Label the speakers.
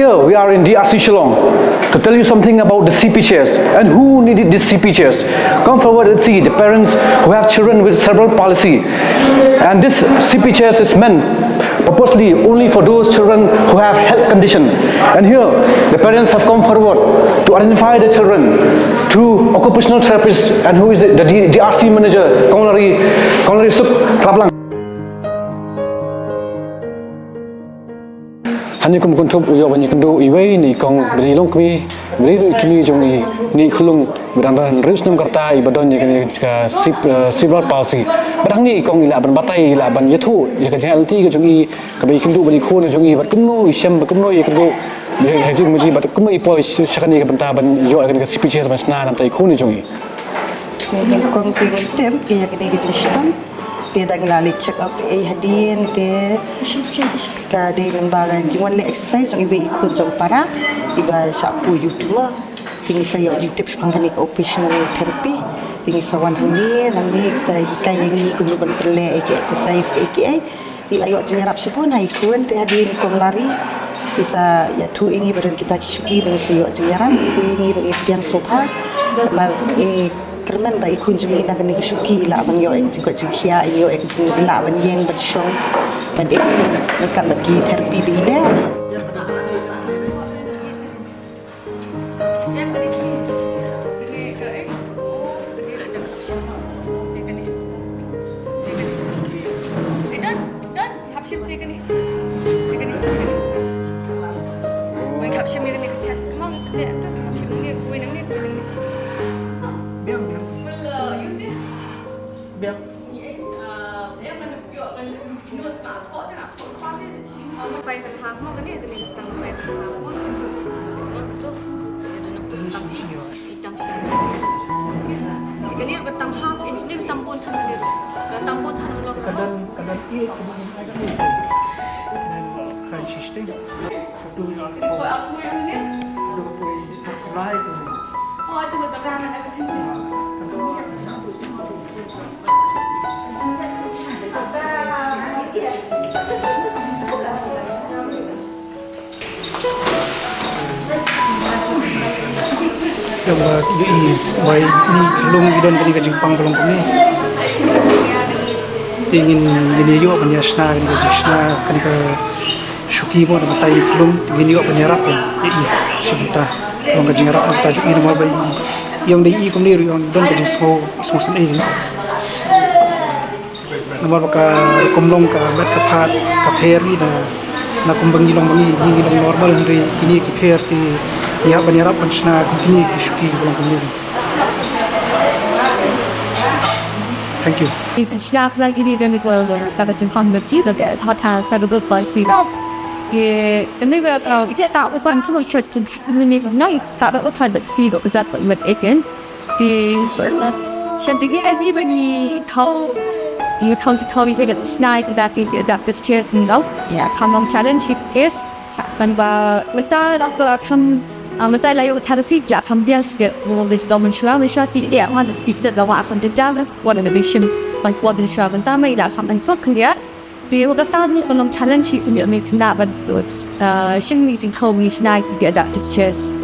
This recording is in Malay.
Speaker 1: here we are in DRC Shillong to tell you something about the CP chairs and who needed these CP chairs. Come forward and see the parents who have children with cerebral palsy. And this CP chairs is meant purposely only for those children who have health condition. And here the parents have come forward to identify the children through occupational therapist and who is the DRC manager, Konglari Suk Traplang. Hani kum kuntup uyo banyak kendo iway ni kong beri long kami beri kami jong ni khulung berang reus nam karta ibadon ni kani cerebral palsy badang ni kong ila ban batai ila ban yathu ya kan alti ke jong i kabai kendo bani khon jong i bat kumno isham kumno ye kendo ye jing muji bat kumno ipo shakani ke banta ban yo kan ke CP ban sna nam tai khon jong i
Speaker 2: ni kong tem ke ya kani ke tristam dia dah ngelalik check up hadin dia kadi lembaga jiwan le exercise yang ibu ikut jom para iba sapu YouTube tinggi saya uji tips pangkani occupational therapy tinggi sawan hangi saya kaya ni kemudian perle exercise AKA ila yo jengarap sepun hai student hadin kom lari bisa ya tu ini badan kita kisuki dengan saya jengarap ini yang sofa mal kerman baik kunjungi nak ni kisuki la ban yo jengkot jengkia yo jeng la ban yang bersyong ban dia nak bagi terapi bila
Speaker 3: yang baik ni belum idon kini ke Jepang belum kami tingin gini juga penyasna kini ke jasna kini ke Shuki pun ada matai belum gini juga penyarap kan sebentar orang ke jengarap kita juga ini mabai yang di kami yang don ke jasmo smosen ini nama baka komlong ka met kapat kaperi na kumbangi long normal hari kini kiper ti ya penyarap pensna kini kisuki belum kami. Thank you.
Speaker 4: Pensna lagi ni dan itu adalah Jepang nanti dan hotel Cerebral Palsy. Ye, kini kalau kita tak bukan cuma church ini naik tak bukan betul itu bezat buat eken di sendiri ini bagi tahu you tahu kita snai tidak kita adaptive chairs ni tau. Ya, kamu challenge is kan kita akan Mata layu therapy ya kambia sikit boleh domen syuang syati dia mana sikit dawa akan terjadi what innovation like what syuang pertama ila sampai dia dia kata ni kalau challenge ini ni tidak betul sini jing kau ni snai dia ada chess